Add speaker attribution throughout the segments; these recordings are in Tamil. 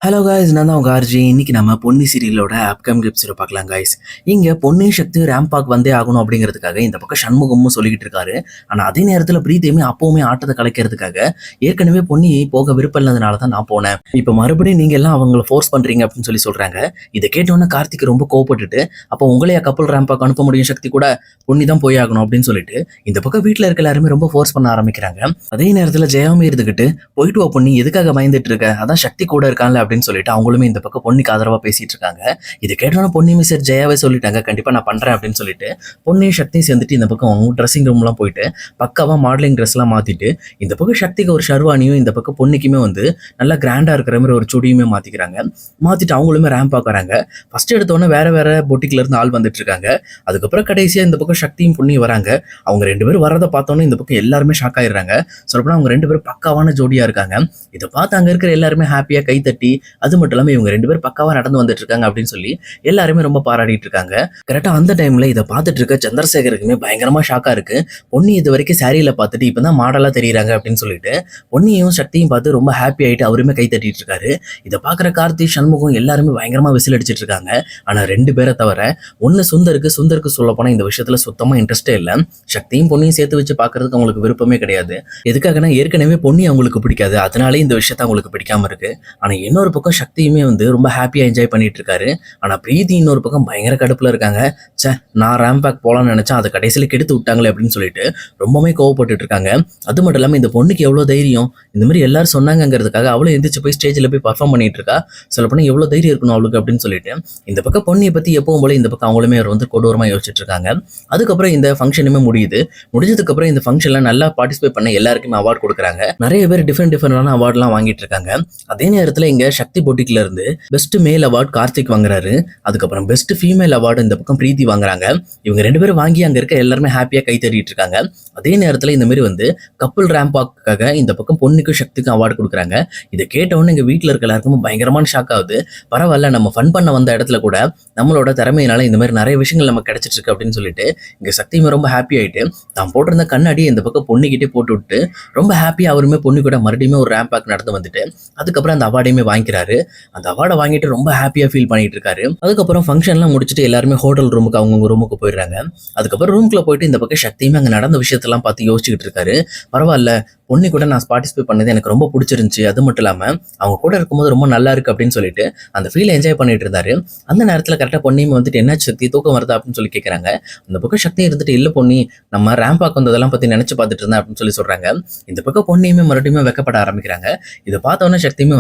Speaker 1: ஹலோ காய்ஸ், நான் தான் உங்கள் ஆர்ஜி. இன்னைக்கு நம்ம பொன்னி சீரியலோட அப்கமிங் எபிசோட பார்க்கலாம் காய்ஸ். இங்கே பொன்னியின் சக்தி ரேம்பாக் வந்தே ஆகணும் அப்படிங்கிறதுக்காக இந்த பக்கம் சண்முகமும் சொல்லிக்கிட்டு இருக்காரு. ஆனால் அதே நேரத்தில் பிரீத்தியுமே அப்பவுமே ஆட்டத்தை கலைக்கிறதுக்காக ஏற்கனவே பொன்னி போக விருப்பம் இல்லாதனால தான் நான் போனேன். இப்போ மறுபடியும் நீங்கள் எல்லாம் அவங்கள ஃபோர்ஸ் பண்ணுறீங்க அப்படின்னு சொல்லி சொல்கிறாங்க. இதை கேட்டோன்னே கார்த்திக் ரொம்ப கோவப்பட்டுட்டு, அப்போ உங்களையா கப்பல் ரேம்பாக் அனுப்ப முடியும், சக்தி கூட பொன்னி தான் போய் ஆகணும் அப்படின்னு சொல்லிட்டு இந்த பக்கம் வீட்டில் இருக்க எல்லாருமே ரொம்ப ஃபோர்ஸ் பண்ண ஆரம்பிக்கிறாங்க. அதே நேரத்தில் ஜெயாமே இருந்துக்கிட்டு, போயிட்டு வா பொன்னி, எதுக்காக பயந்துட்டு இருக்க, அதான் சக்தி கூட இருக்கான்ல அப்படின்னு சொல்லிட்டு அவங்களுமே இந்த பக்கம் பொன்னிக்கு ஆதரவா பேசிட்டு இருக்காங்க. இது கேட்டோன்னா பொன்னியுமே சரி ஜெயாவே சொல்லிட்டாங்க, கண்டிப்பா நான் பண்றேன் அப்படின்னு சொல்லிட்டு பொன்னியும் சக்தியும் சேர்ந்துட்டு இந்த பக்கம் ட்ரெஸ்ஸிங் ரூம்லாம் போயிட்டு பக்காவா மாடலிங் ட்ரெஸ் எல்லாம் மாத்திட்டு இந்த பக்கம் சக்திக்கு ஒரு ஷர்வானியும் இந்த பக்கம் பொன்னிக்குமே நல்லா கிராண்டா இருக்கிற மாதிரி ஒரு சுடியுமே மாத்திக்கிறாங்க. மாத்திட்டு அவங்களுமே ரேம்ப் வராங்க. ஃபர்ஸ்ட் எடுத்தோன்னே வேற வேற பொட்டிக்ல இருந்து ஆள் வந்துட்டு இருக்காங்க. அதுக்கப்புறம் கடைசியா இந்த பக்கம் சக்தியும் பொன்னியும் வராங்க. அவங்க ரெண்டு பேரும் வரதை பார்த்தோன்னே இந்த பக்கம் எல்லாருமே ஷாக் ஆயிடுறாங்க. சொல்லப்போனா அவங்க ரெண்டு பேரும் பக்காவான ஜோடியா இருக்காங்க. இதை பார்த்து அங்க இருக்கிற எல்லாருமே ஹாப்பியா கை தட்டி, அது மட்டும் இல்லாமல் இவங்க ரெண்டு பேரும் பக்காவா நடந்து வந்துட்டு இருக்காங்க அப்படின்னு சொல்லி எல்லாருமே ரொம்ப பாராட்டிட்டு இருக்காங்க. கரெக்டா அந்த டைம்ல இதை பார்த்துட்டு இருக்க சந்திரசேகருக்குமே பயங்கரமா ஷாக்கா இருக்கு. பொன்னி இது வரைக்கும் சாரியில பார்த்துட்டு இப்பதான் மாடலா தெரியுறாங்க அப்படின்னு சொல்லிட்டு பொன்னியும் சக்தியும் பார்த்து ரொம்ப ஹாப்பி ஆயிட்டு அவருமே கை தட்டிட்டு இருக்காரு. இதை பார்க்குற கார்த்திக் சண்முகம் எல்லாருமே பயங்கரமா விசில் அடிச்சிட்டு இருக்காங்க. ஆனா ரெண்டு பேரை தவிர ஒன்னு சுந்தருக்கு சொல்ல போனா இந்த விஷயத்துல சுத்தமா இன்ட்ரெஸ்டே இல்லை. சக்தியும் பொன்னியும் சேர்த்து வச்சு பார்க்கறதுக்கு அவங்களுக்கு விருப்பமே கிடையாது. எதுக்காகனா ஏற்கனவே பொன்னி அவங்களுக்கு பிடிக்காது, அதனாலே இந்த விஷயத்த அவங்களுக்கு பிடிக்காம இருக்கு. ஆனா இன்னொரு பக்கம் சக்தியுமே ரொம்ப ஹாப்பியா என்ஜாய் பண்ணிட்டு இருக்காரு. ஆனா பிரீத்தி இன்னொரு பக்கம் பயங்கர கடுப்புல இருக்காங்க. நான் ரேம்பேக் போலாம்னு நினைச்சேன், அதை கடைசியில கெடுத்து விட்டாங்களே அப்படின்னு சொல்லிட்டு ரொம்பவே கோவப்பட்டு இருக்காங்க. அது மட்டும் இல்லாம இந்த பொண்ணுக்கு எவ்வளவு தைரியம், இந்த மாதிரி எல்லாரும் சொன்னாங்கிறதுக்காக அவளும் எந்திரிச்சு போய் ஸ்டேஜ்ல போய் பர்ஃபார்ம் பண்ணிட்டு இருக்கா. சொல்லப்போனா எவ்வளவு தைரியம் இருக்கணும் அவளுக்கு அப்படின்னு சொல்லிட்டு இந்த பக்கம் பொண்ணியை பத்தி எப்பவும் போல இந்த பக்கம் அவங்களுமே கொடூரமா யோசிச்சுட்டு இருக்காங்க. அதுக்கப்புறம் இந்த ஃபங்க்ஷனுமே முடியுது. முடிஞ்சதுக்கு அப்புறம் இந்த ஃபங்க்ஷன்ல நல்லா பார்ட்டிசிபேட் பண்ண எல்லாருக்குமே அவார்டு கொடுக்குறாங்க. நிறைய பேர் டிஃபரெண்டான அவார்ட்லாம் வாங்கிட்டு இருக்காங்க. அதே நேரத்தில் இங்க சக்தி போட்டிக்குல இருந்து பெஸ்ட் மேல் அவார்டு கார்த்திக் வாங்குறாரு. அதுக்கப்புறம் பெஸ்ட் ஃபீமேல் அவார்டு இந்த பக்கம் பிரீத்தி வாங்குறாங்க. இவங்க ரெண்டு பேரும் வாங்கி அங்க இருக்க எல்லாருமே ஹாப்பியா கை தட்டிட்டு இருக்காங்க. அதே நேரத்தில் இந்த மாதிரி கப்பல் ரேம்பாக்காக இந்த பக்கம் பொண்ணுக்கும் சக்திக்கும் அவார்டு கொடுக்குறாங்க. இதை கேட்டவொன்னு எங்க வீட்டில் இருக்க எல்லாருக்கும் பயங்கரமான ஷாக் ஆகுது. பரவாயில்ல, நம்ம ஃபன் பண்ண வந்த இடத்துல கூட நம்மளோட திறமையினால இந்த மாதிரி நிறைய விஷயங்கள் நமக்கு கிடைச்சிட்டு இருக்கு அப்படின்னு சொல்லிட்டு இங்க சக்தியுமே ரொம்ப ஹாப்பி ஆயிட்டு தான் போட்டிருந்த கண்ணாடியை இந்த பக்கம் பொண்ணுகிட்டே போட்டு விட்டு ரொம்ப ஹாப்பியா அவருமே பொண்ணு கூட மறுபடியும் ஒரு ரேம்பாக் நடந்து வந்துட்டு அதுக்கப்புறம் அந்த அவார்டையுமே வாங்கிக்கிறாரு. அந்த அவார்டை வாங்கிட்டு ரொம்ப ஹாப்பியா ஃபீல் பண்ணிட்டு இருக்காரு. அதுக்கப்புறம் ஃபங்க்ஷன்லாம் முடிச்சுட்டு எல்லாருமே ஹோட்டல் ரூமுக்கு அவங்கவுங்க ரூமுக்கு போயிடுறாங்க. அதுக்கப்புறம் ரூம்குள்ள போயிட்டு இந்த பக்கம் சக்தியுமே அங்கே நடந்த விஷயத்தெல்லாம் பார்த்து யோசிச்சுக்கிட்டு இருக்காரு. பரவாயில்ல, பொண்ணு கூட நான் பார்ட்டிசிபேட் பண்ணது எனக்கு ரொம்ப பிடிச்சிருந்துச்சு, அது மட்டும் இல்லாமல் அவங்க கூட இருக்கும்போது ரொம்ப நல்லா இருக்கு அப்படின்னு சொல்லிட்டு அந்த ஃபீலை என்ஜாய் பண்ணிட்டு இருந்தாரு. அந்த நேரத்தில் கரெக்டாக பொண்ணையும் என்னாச்சு சக்தி, தூக்கம் வருதா அப்படின்னு சொல்லி கேட்குறாங்க. அந்த பக்கம் சக்தி இருந்துட்டு, இல்லை பொண்ணி, நம்ம ரேம்பாக் வந்ததெல்லாம் பற்றி நினைச்சு பார்த்துட்டு இருந்தேன் அப்படின்னு சொல்லி சொல்றாங்க. இந்த பக்கம் பொண்ணையுமே மறுபடியும் வெக்கப்பட ஆரம்பிக்கிறாங்க. இதை பார்த்தோன்னே சக்தியுமே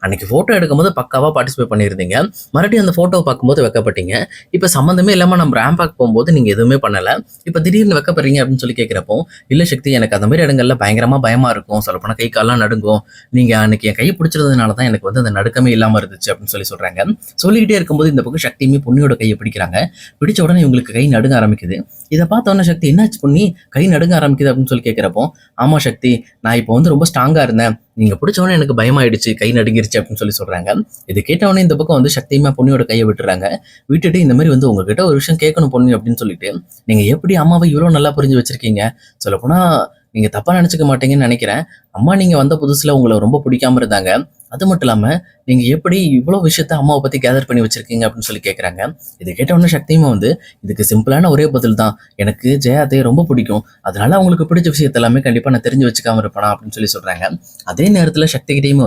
Speaker 1: அன்னைக்கு ஃபோட்டோ எடுக்கும்போது பக்காவாக பார்ட்டிசிபேட் பண்ணியிருந்தீங்க, மறுபடியும் அந்த ஃபோட்டோவை பார்க்கும்போது வெக்கப்பட்டீங்க, இப்போ சம்மந்தமே இல்லாமல் நம்ம ரேம்பாக் போகும்போது நீங்கள் எதுவுமே பண்ணலை, இப்போ திடீர்னு வெக்கப்படுறீங்க அப்படின்னு சொல்லி கேட்குறப்போ, இல்லை சக்தி, எனக்கு அந்த மாதிரி இடங்கள்ல பயங்கரமாக பயமாக இருக்கும், சொல்லப்போனால் கை காலெலாம் நடுங்கும், நீங்கள் அன்னைக்கு என் கையை பிடிச்சிருந்ததுனால தான் எனக்கு அந்த நடுக்கமே இல்லாமல் இருந்துச்சு அப்படின்னு சொல்லி சொல்கிறாங்க. சொல்லிக்கிட்டே இருக்கும்போது இந்த பக்கம் சக்தியுமே பொண்ணியோட கையை பிடிக்கிறாங்க. பிடிச்ச உடனே இவங்களுக்கு கை நடுங்க ஆரம்பிக்குது. இதை பார்த்தோன்னே சக்தி, என்னாச்சு பொண்ணி, கை நடுங்க ஆரம்பிக்குது அப்படின்னு சொல்லி கேட்குறப்போ, ஆமாம் சக்தி, நான் இப்போ ரொம்ப ஸ்ட்ராங்காக இருந்தேன், நீங்க பிடிச்சவொடனே எனக்கு பயமாயிடுச்சு, கை நடுங்கிருச்சு அப்படின்னு சொல்லி சொல்றாங்க. இது கேட்டவொடனே இந்த பக்கம் சக்தியுமா பொண்ணியோட கையை விட்டுறாங்க. விட்டுட்டு இந்த மாதிரி உங்ககிட்ட ஒரு விஷயம் கேட்கணும் பொண்ணு அப்படின்னு சொல்லிட்டு, நீங்க எப்படி அம்மாவை இவ்வளவு நல்லா புரிஞ்சு வச்சிருக்கீங்க, சொல்லப்போனா நீங்க தப்பா நினைச்சுக்க மாட்டீங்கன்னு நினைக்கிறேன். அம்மா நீங்க வந்த புதுசுல உங்களை ரொம்ப பிடிக்காம இருந்தாங்க, அது மட்டும் இல்லாம நீங்க எப்படி இவ்வளவு விஷயத்த அம்மாவை பத்தி கேதர் பண்ணி வச்சிருக்கீங்க அப்படின்னு சொல்லி கேட்கறாங்க. இது கேட்டவொடனே சக்தியுமா இதுக்கு சிம்பிளான ஒரே பதில் தான், எனக்கு ஜெயாத்தையை ரொம்ப பிடிக்கும், அதனால அவங்களுக்கு பிடிச்ச விஷயத்த எல்லாமே கண்டிப்பா நான் தெரிஞ்சு வச்சுக்காம இருப்பேனா அப்படின்னு சொல்லி சொல்றாங்க. அதே நேரத்துல சக்தி கிட்டையுமே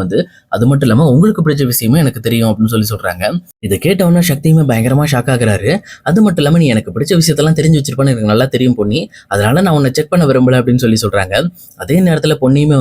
Speaker 1: அது மட்டும் இல்லாம உங்களுக்கு பிடிச்ச விஷயமே எனக்கு தெரியும் அப்படின்னு சொல்லி சொல்றாங்க. இதை கேட்டவொடனே சக்தியுமே பயங்கரமா ஷாக் ஆகுறாரு. அது மட்டும் இல்லாம நீ எனக்கு பிடிச்ச விஷயத்தெல்லாம் தெரிஞ்சு வச்சிருப்பான்னு எனக்கு நல்லா தெரியும் பொண்ணி, அதனால நான் உன்னை செக் பண்ண விரும்பல அப்படின்னு சொல்லி சொல்றாங்க. அதே நேரத்துல பொண்ணியுமே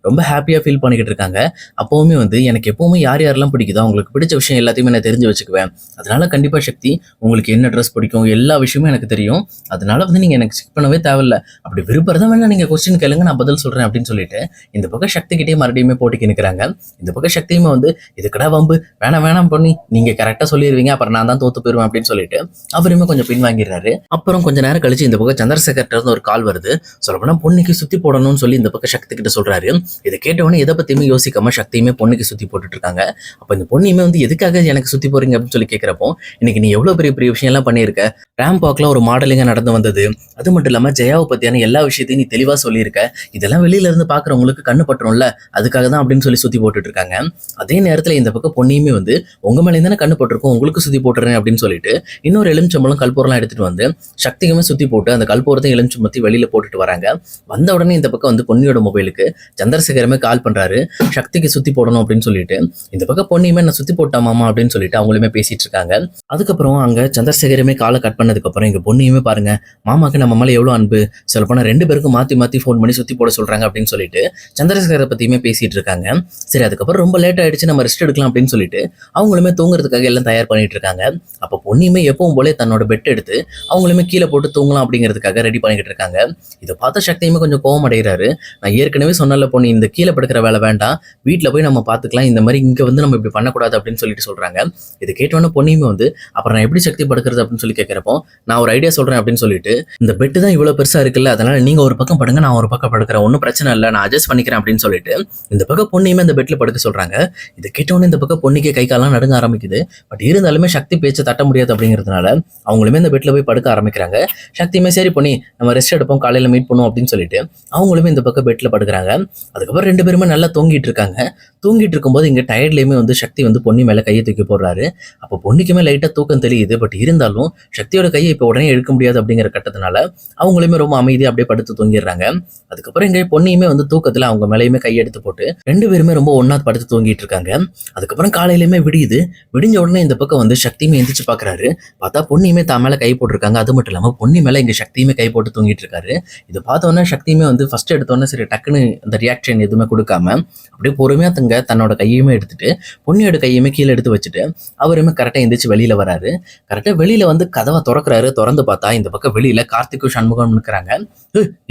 Speaker 1: ரொம்ப ஹாப்பியா ஃபீல் பண்ணிக்கிட்டு இருக்காங்க. அப்பவுமே எனக்கு எப்பவுமே யார் யாரெல்லாம் பிடிக்குதோ அவங்களுக்கு பிடிச்ச விஷயம் எல்லாத்தையுமே நான் தெரிஞ்சு வச்சுக்குவேன், அதனால கண்டிப்பா சக்தி உங்களுக்கு என்ன ட்ரெஸ் பிடிக்கும் எல்லா விஷயமும் எனக்கு தெரியும், அதனால நீங்க எனக்கு செக் பண்ணவே தேவையில்ல, அப்படி விருப்பம் தான் வேணா நீங்க கொஸ்டின் கேளுங்க, நான் பதில் சொல்றேன் அப்படின்னு சொல்லிட்டு இந்த பக்கம் சக்தி கிட்டே மறுபடியுமே போட்டிக்கு நிற்கிறாங்க. இந்த பக்கம் சக்தியுமே இதுக்கடா வம்பு, வேணாம் பண்ணி நீங்க கரெக்டா சொல்லிடுவீங்க, அப்புறம் நான் தான் தோத்து போயிருவேன் அப்படின்னு சொல்லிட்டு அவருமே கொஞ்சம் பின்வாங்கிடுறாரு. அப்புறம் கொஞ்ச நேரம் கழிச்சு இந்த பக்கம் சந்திரசேகர்ட்ட இருந்து ஒரு கால் வருது. சொல்லப்போனா பொண்ணுக்கு சுத்தி போடணும்னு சொல்லி இந்த பக்கம் சக்தி கிட்ட சொல்றாரு. இதை கேட்டவொடனே எதை பத்தியுமே யோசிக்காம சக்தியுமே பொண்ணு பொண்ணுக்கு சுற்றி போட்டுட்டு இருக்காங்க. அப்போ இந்த பொண்ணுமே வந்து எதுக்காக எனக்கு சுற்றி போறீங்க அப்படின்னு சொல்லி கேட்குறப்போ, இன்னைக்கு நீ எவ்வளோ பெரிய பெரிய விஷயம்லாம் பண்ணியிருக்க, ரேம்ப் வாக்கில் ஒரு மாடலிங்காக நடந்து வந்தது, அது மட்டும் இல்லாமல் ஜெயாவை பற்றியான எல்லா விஷயத்தையும் நீ தெளிவாக சொல்லியிருக்க, இதெல்லாம் வெளியில இருந்து பார்க்குறவங்களுக்கு கண்ணு பட்டுரும்ல, அதுக்காக தான் அப்படின்னு சுற்றி போட்டுட்டு இருக்காங்க. அதே நேரத்தில் இந்த பக்கம் பொண்ணையுமே வந்து உங்க மேலே தானே கண்ணு பட்டிருக்கும், உங்களுக்கு சுற்றி போட்டுறேன் அப்படின்னு சொல்லிட்டு இன்னொரு எலுமிச்சம்பழம் கல்பூரம்லாம் எடுத்துட்டு வந்து சக்திக்குமே சுற்றி போட்டு அந்த கல்பூரத்தை எலுமிச்சம்பழத்தை வெளியில போட்டுட்டு வராங்க. வந்த உடனே இந்த பக்கம் வந்து பொன்னியோட மொபைலுக்கு சந்திரசேகரமே கால் பண்றாரு, சக்திக்கு சுற்றி போடணும் அப்படின்னு சொல்லிட்டு. இந்த பக்கம் பொண்ணையுமே நான் சுற்றி போட்டாமாமா அப்படின்னு சொல்லிட்டு அவங்களுமே பேசிட்டு இருக்காங்க. அதுக்கப்புறம் அங்க சந்திரசேகரமே காலை கட் பண்ணதுக்கு அப்புறம் இங்க பொண்ணையுமே பாருங்க, மாமாக்கு நம்ம மேலே எவ்வளோ அன்பு, சொல்லப்போனா 2 பேருக்கும் மாற்றி மாற்றி ஃபோன் பண்ணி சுற்றி போட சொல்றாங்க அப்படின்னு சொல்லிட்டு சந்திரசேகரை பற்றியுமே பேசிட்டு இருக்காங்க. சரி, அதுக்கப்புறம் ரொம்ப லேட் ஆயிடுச்சு, நம்ம ரெஸ்ட் எடுக்கலாம் அப்படின்னு சொல்லிட்டு அவங்களுமே தூங்குறதுக்காக எல்லாம் தயார் பண்ணிட்டு இருக்காங்க. அப்போ பொண்ணுமே எப்பவும் போல தன்னோட பெட் எடுத்து அவங்களுமே கீழே போட்டு தூங்கலாம் அப்படிங்கிறதுக்காக ரெடி பண்ணிக்கிட்டு இருக்காங்க. இதை பார்த்த சக்தியுமே கொஞ்சம் கோவம் அடைகிறாரு. நான் ஏற்கனவே சொன்னல பொண்ணு, இந்த கீழே படுக்கிற வேலை வேண்டாம், வீட்டில் போய் நம்ம பார்த்துக்கலாம், இந்த மாதிரி இங்கே வந்து நம்ம இப்படி பண்ணக்கூடாது அப்படின்னு சொல்லிட்டு சொல்றாங்க. இது கேட்டோன்னே பொண்ணுமே வந்து அப்புறம் நான் எப்படி சக்தி படுக்கிறது அப்படின்னு சொல்லி கேட்குறப்போ, நான் ஒரு ஐடியா சொல்றேன் அப்படின்னு சொல்லிட்டு, இந்த பெட்டு தான் இவ்வளோ பெருசா இருக்குல்ல, அதனால நீங்க ஒரு பக்கம் படுங்க, நான் ஒரு பக்கம் படுக்கிறேன், ஒன்றும் பிரச்சனை இல்லை, நான் அட்ஜஸ்ட் பண்ணிக்கிறேன் அப்படின்னு சொல்லிட்டு இந்த பக்கம் பொண்ணையுமே அந்த பெட்ல படுக்க சொல்றாங்க. இதை கேட்டோன்னே இந்த பக்கம் பொண்ணுக்கே கை காலெல்லாம் நடுங்க ஆரம்பிக்குது. பட் இருந்தாலுமே சக்தி பேச்சை தட்ட முடியாது அப்படிங்கிறதுனால அவங்களுமே இந்த பெட்ல போய் படுக்க ஆரம்பிக்கிறாங்க. சக்தியுமே சரி பொண்ணி, நம்ம ரெஸ்ட் எடுப்போம், காலையில மீட் பண்ணுவோம் அப்படின்னு சொல்லிட்டு அவங்களுமே இந்த பக்கம் பெட்ல படுக்கிறாங்க. அதுக்கப்புறம் 2 பேருமே நல்லா தூங்கிட்டு இருக்காங்க. தூங்கிட்டு இருக்கும்போது இங்க டயர்ட்லயுமே வந்து சக்தி வந்து பொண்ணு மேல கையை தூக்கி போடுறாரு. அப்போ பொண்ணுக்குமே லைட்டா தூக்கம் தெரியுது. பட் இருந்தாலும் சக்தியோட கையை இப்போ உடனே எடுக்க முடியாது அப்படிங்கிற கட்டத்தினால அவங்களுமே ரொம்ப அமைதியா அப்படியே படுத்து தூங்கிடுறாங்க. அதுக்கப்புறம் இங்க பொண்ணையுமே வந்து தூக்கத்துல அவங்க மேலேயுமே கையெடுத்து போட்டு 2 பேருமே ரொம்ப ஒண்ணா படுத்து தூங்கிட்டு இருக்காங்க. அதுக்கப்புறம் காலையிலுமே விடியுது. விடிஞ்ச உடனே இந்த பக்கம் வந்து சக்தியுமே எந்திரிச்சு பாக்குறாரு. பார்த்தா பொண்ணையுமே தான் மேல கை போட்டிருக்காங்க. அது மட்டும் இல்லாம பொண்ணு மேல இங்க சக்தியுமே கை போட்டு தூங்கிட்டு இருக்காரு. இதை பார்த்தோன்னே சக்தியுமே வந்து ஃபர்ஸ்ட் எடுத்தோன்னே சரி டக்குன்னு அந்த ரியாக்ஷன் எதுவுமே கொடுக்காம அப்படியே பொறுமையா தன்னோட கையுமே எடுத்துட்டு பொண்ணியோட கையுமே கீழே எடுத்து வச்சுட்டு அவருமே கரெக்டா எந்திரிச்சு வெளியில வராரு. கரெக்டா வெளியில வந்து கதவை திறக்கிறாரு. திறந்து பார்த்தா இந்த பக்கம் வெளியில கார்த்திக்கும் சண்முகம் இருக்கிறாங்க.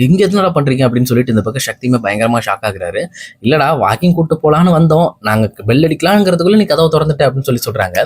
Speaker 1: இங்க எதுனடா பண்றீங்க அப்படின்னு சொல்லிட்டு இந்த பக்கம் சக்தியுமே பயங்கரமா ஷாக் ஆகுறாரு. இல்லடா வாக்கிங் கூட்டு போலான்னு வந்தோம், நாங்க பெல் அடிக்கலாங்கிறதுக்குள்ள நீ கதவை திறந்துட்ட அப்படின்னு சொல்றாங்க.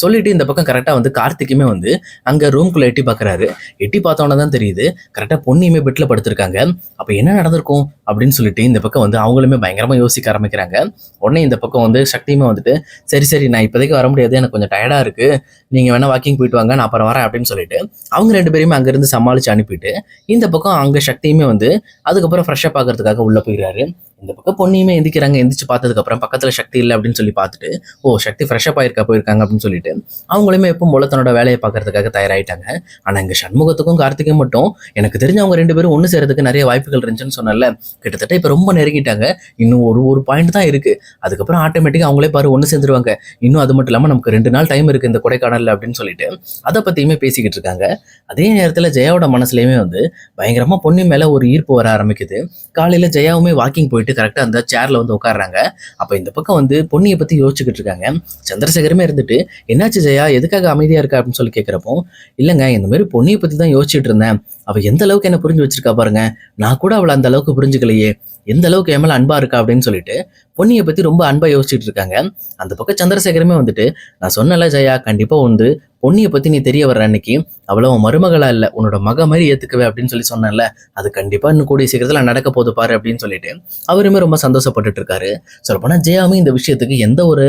Speaker 1: சொல்லிட்டு இந்த பக்கம் கரெக்டா வந்து கார்த்திக்குமே வந்து அங்க ரூம்குள்ள எட்டி பாக்குறாரு. எட்டி பார்த்தோன்னே தான் தெரியுது கரெக்டா பொண்ணுமே பெட்ல படுத்திருக்காங்க. அப்ப என்ன நடந்திருக்கும் அப்படின்னு சொல்லிட்டு இந்த பக்கம் வந்து அவங்களுமே பயங்கரமா யோசிக்க ஆரம்பிக்கிறாங்க. உடனே இந்த பக்கம் வந்து சக்தியுமே வந்துட்டு சரி சரி நான் இப்போதைக்கு வர முடியாது, எனக்கு கொஞ்சம் டயர்டா இருக்கு, நீங்க வேணா வாக்கிங் போயிட்டு வாங்க, நான் அப்புறம் வரேன் அப்படின்னு சொல்லிட்டு அவங்க 2 பேருமே அங்கிருந்து சமாளிச்சு அனுப்பிட்டு இந்த பக்கம் அங்க சக்தியுமே வந்து அதுக்கப்புறம் ஃப்ரெஷ்ஷப் ஆகிறதுக்காக உள்ள போயிடுறாரு. இந்த பக்கம் பொண்ணையுமே எந்திக்கிறாங்க. எந்திரிச்சு பார்த்ததுக்கு அப்புறம் பக்கத்துல சக்தி இல்லை அப்படின்னு சொல்லி பார்த்துட்டு ஓ சக்தி ஃப்ரெஷ்ஷப் போயிருக்காங்க அப்படின்னு சொல்லிட்டு அவங்களுமே எப்பவும் போல தன்னோட வேலையை பார்க்கறதுக்காக தயாராயிட்டாங்க. ஆனா இங்க சண்முகத்துக்கும் கார்த்திக்கும் மட்டும் எனக்கு தெரிஞ்ச அவங்க 2 பேரும் ஒன்று சேர்றதுக்கு நிறைய வாய்ப்புகள் இருந்துச்சுன்னு சொன்னல, கிட்டத்தட்ட இப்போ ரொம்ப நெருங்கிட்டாங்க. இன்னும் ஒரு பாயிண்ட் தான் இருக்கு, அதுக்கப்புறம் ஆட்டோமேட்டிக்காக அவங்களே பாரு ஒன்று சேர்ந்துருவாங்க. இன்னும் அது மட்டும் இல்லாமல் நமக்கு 2 நாள் டைம் இருக்கு இந்த கொடைக்கானல் அப்படின்னு சொல்லிட்டு அதை பத்தியுமே பேசிக்கிட்டு இருக்காங்க. அதே நேரத்தில் ஜெயாவோட மனசுலயுமே வந்து பயங்கரமா பொண்ணு மேல ஒரு ஈர்ப்பு வர ஆரம்பிக்குது. காலையில ஜெயாவுமே வாக்கிங் போயிட்டு கரெக்டா அந்த சேர்ல வந்து உட்காடுறாங்க. அப்ப இந்த பக்கம் வந்து பொண்ணியை பத்தி யோசிச்சுக்கிட்டு இருக்காங்க. சந்திரசேகரமே இருந்துட்டு என்னாச்சு ஜெயா, எதுக்காக அமைதியா இருக்கா அப்படின்னு சொல்லி கேட்கிறப்போ, இல்லைங்க இந்த மாதிரி பொண்ணியை பத்தி தான் யோசிச்சுட்டு இருந்தேன், அவ எந்த அளவுக்கு என்ன புரிஞ்சு வச்சிருக்கா பாருங்க, நான் கூட அவளை அந்த அளவுக்கு புரிஞ்சுக்கலையே, எந்த அளவுக்கு என் மேல அன்பா இருக்கா அப்படின்னு சொல்லிட்டு பொண்ணியை பத்தி ரொம்ப அன்பா யோசிச்சுட்டு இருக்காங்க. அந்த பக்கம் சந்திரசேகரமே வந்துட்டு நான் சொன்னல ஜெயா, கண்டிப்பா வந்து பொண்ணியை பத்தி நீ தெரிய வர்ற அன்னைக்கு அவ்வளவு மருமகளா இல்ல உன்னோட மக மாதிரி ஏத்துக்கவே அப்படின்னு சொல்லி சொன்னல, அது கண்டிப்பா இன்னும் கூடிய சீக்கிரத்துல நடக்க போது பாரு அப்படின்னு சொல்லிட்டு அவருமே ரொம்ப சந்தோஷப்பட்டுட்டு இருக்காரு. சொல்லப்போனா ஜெயாவுமே இந்த விஷயத்துக்கு எந்த ஒரு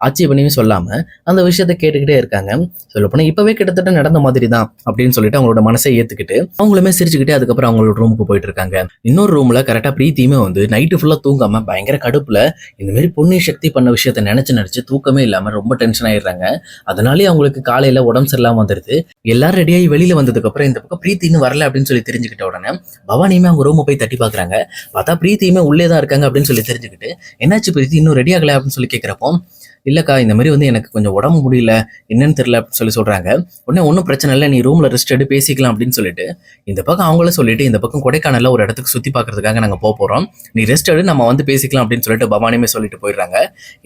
Speaker 1: ஆட்சேபனையும் சொல்லாம அந்த விஷயத்த கேட்டுக்கிட்டே இருக்காங்க. சொல்லப்போனா இப்பவே கிட்டத்தட்ட நடந்த மாதிரி தான் அப்படின்னு சொல்லிட்டு அவங்களோட மனசை ஏத்துக்கிட்டு அவங்களுமே சிரிச்சுக்கிட்டே அதுக்கப்புறம் அவங்களோட ரூமுக்கு போயிட்டு இருக்காங்க. இன்னொரு ரூம்ல கரெக்டா பிரீத்தியுமே வந்து நைட்டு ஃபுல்லா தூங்காம பயங்கர கடுப்புல இந்த மாதிரி பொண்ணு சக்தி பண்ண விஷயத்த நினைச்சு தூக்கமே இல்லாம ரொம்ப டென்ஷன் ஆயிடுறாங்க. அதனாலேயே அவங்களுக்கு காலையில உடம்பு சரியில்லாம வந்துருது. எல்லாரும் ரெடியாகி வெளியில வந்ததுக்கு அப்புறம் இந்த பக்கம் பிரீத்தி இன்னும் வரல அப்படின்னு சொல்லி தெரிஞ்சுக்கிட்ட உடனே பவானியுமே அவங்க ரூமை போய் தட்டி பாக்குறாங்க. பார்த்தா பிரீத்தியுமே உள்ளே தான் இருக்காங்க அப்படின்னு சொல்லி தெரிஞ்சுக்கிட்டு என்னாச்சு பிரீத்தி இன்னும் ரெடி ஆகல அப்படின்னு சொல்லி கேட்கிறப்போ, இல்லக்கா இந்த மாதிரி வந்து எனக்கு கொஞ்சம் உடம்பு முடியல, என்னன்னு தெரியல அப்படின்னு சொல்றாங்க. உடனே ஒன்றும் பிரச்சனை இல்லை, நீ ரூம்ல ரெஸ்ட் எடுத்து பேசிக்கலாம் அப்படின்னு சொல்லிட்டு இந்த பக்கம் அவங்கள சொல்லிட்டு இந்த பக்கம் கொடைக்கானல்ல ஒரு இடத்துக்கு சுத்தி பார்க்கறதுக்காக நாங்க போறோம், நீ ரெஸ்ட் எடு, நம்ம வந்து பேசிக்கலாம் அப்படின்னு சொல்லிட்டு பவானியுமே சொல்லிட்டு போயிடுறாங்க.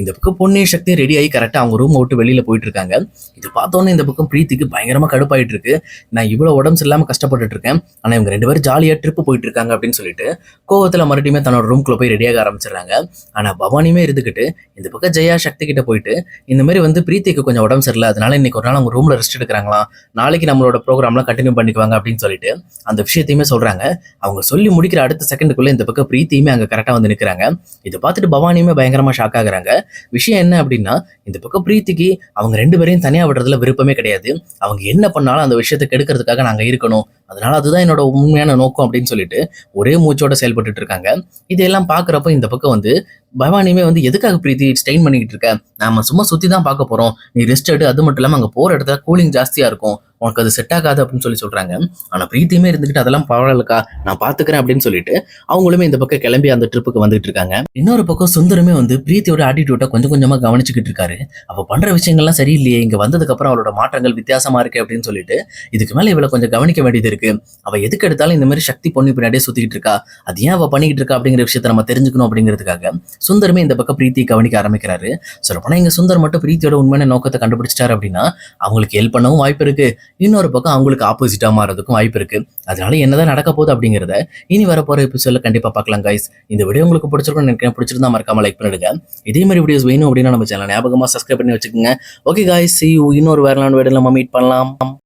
Speaker 1: இந்த பக்கம் பொன்னி சக்தி ரெடி ஆகி கரெக்டா அவங்க ரூம் விட்டு வெளியில போயிட்டு இருக்காங்க. இது பார்த்தோன்னே இந்த பக்கம் பிரீத்திக்கு பயங்கரமா கடுப்பாயிட்டு இருக்கு. நான் இவ்வளவு உடம்பு இல்லாம கஷ்டப்பட்டுட்டு இருக்கேன், ஆனா இவங்க 2 பேரும் ஜாலியா ட்ரிப் போயிட்டு இருக்காங்க அப்படின்னு சொல்லிட்டு கோவத்துல மறுபடியுமே தன்னோட ரூம்குள்ள போய் ரெடியாக ஆரம்பிச்சிடுறாங்க. ஆனா பவானியுமே இருந்துகிட்டு இந்த பக்கம் ஜெயா சக்தி கிட்ட போயிட்டு இந்த மாதிரி வந்து பிரீத்திக்கு கொஞ்சம் உடம்பு சரியில்லை, அதனால இன்னைக்கு ஒரு நாள் அவங்க ரூம்ல ரெஸ்ட் எடுக்கிறாங்களாம், நாளைக்கு நம்மளோட ப்ரோக்ராம்லாம் கண்டினியூ பண்ணிக்குவாங்க அப்படின்னு சொல்லிட்டு அந்த விஷயத்தையுமே சொல்றாங்க. அவங்க சொல்லி முடிக்கிற அடுத்த செகண்டுக்குள்ள இந்த பக்கம் பிரீத்தியுமே அங்க கரெக்டா வந்து நிக்கிறாங்க. இதை பார்த்துட்டு பவானியுமே பயங்கரமா ஷாக் ஆகுறாங்க. விஷயம் என்ன அப்படின்னா, இந்த பக்கம் பிரீத்திக்கு அவங்க 2 பேரையும் தனியா விடுறதுல விருப்பமே கிடையாது. அவங்க என்ன பண்ணாலும் அந்த விஷயத்தை கெடுக்கிறதுக்காக நாங்க இருக்கணும், அதனால அதுதான் என்னோட உண்மையான நோக்கம் அப்படின்னு சொல்லிட்டு ஒரே மூச்சோட செயல்பட்டுட்டு இருக்காங்க. இதெல்லாம் பாக்குறப்ப இந்த பக்கம் வந்து பவானியுமே வந்து எதுக்காக பிரீத்தி ஸ்டெயின் பண்ணிக்கிட்டு இருக்க, நாம சும்மா சுத்தி தான் பார்க்க போறோம், நீ ரெஸ்ட் எடு, அது மட்டும் இல்லாம அங்க போற இடத்துல கூலிங் ஜாஸ்தியா இருக்கும், உனக்கு அது செட் ஆகாது அப்படின்னு சொல்றாங்க. ஆனா பிரீத்தியுமே இருந்துகிட்டு அதெல்லாம் பரவாயில்லக்கா நான் பாத்துக்கிறேன் அப்படின்னு சொல்லிட்டு அவங்களுமே இந்த பக்கம் கிளம்பி அந்த ட்ரிப்புக்கு வந்துட்டு இருக்காங்க. இன்னொரு பக்கம் சுந்தரமே வந்து பிரீத்தியோட ஆட்டிடியூட்டை கொஞ்சம் கொஞ்சமா கவனிச்சுக்கிட்டு இருக்காரு. அவ பண்ற விஷயங்கள்லாம் சரியில்லையே, இங்க வந்ததுக்கு அப்புறம் அவளோட மாற்றங்கள் வித்தியாசமா இருக்கு அப்படின்னு சொல்லிட்டு இதுக்கு மேல இவளை கொஞ்சம் கவனிக்க வேண்டியது இருக்கு. அவ எதுக்கு எடுத்தாலும் இந்த மாதிரி சக்தி பொண்ணு பின்னாடியே சுத்திக்கிட்டு இருக்கா, அது ஏன் அவ பண்ணிக்கிட்டு இருக்கா அப்படிங்கிற விஷயத்த நம்ம தெரிஞ்சுக்கணும் அப்படிங்கிறதுக்காக சுந்தரமே இந்த பக்கம் பிரீத்தியை கவனிக்க ஆரம்பிக்கிறாரு. சொல்லப்போனா இங்க சுந்தர் மட்டும் பிரீத்தியோட உண்மையான நோக்கத்தை கண்டுபிடிச்சிட்டாரு அப்படின்னா அவங்களுக்கு ஹெல்ப் பண்ணவும் வாய்ப்பு இருக்கு, இன்னொரு பக்கம் அவங்களுக்கு ஆப்போசிட்டா மாறதுக்கும் வாய்ப்பு இருக்கு. அதனால என்னதான் நடக்க போகுது அப்படிங்கிறத இனி வரப்போற எபிசோட்ல கண்டிப்பா பார்க்கலாம் கைஸ். இந்த வீடியோ உங்களுக்கு பிடிச்சிருக்கும் நினைக்கிறேன். பிடிச்சிருந்தா மறக்காம லைக் பண்ணிடுங்க. இதே மாதிரி வீடியோஸ் வேணும் அப்படின்னா நம்ம சேனல் ஞாபகமா சப்ஸ்கிரைப் பண்ணி வச்சுக்கோங்க. ஓகே கைஸ், see you இன்னொரு வேற வீடியோல நம்ம மீட் பண்ணலாம்.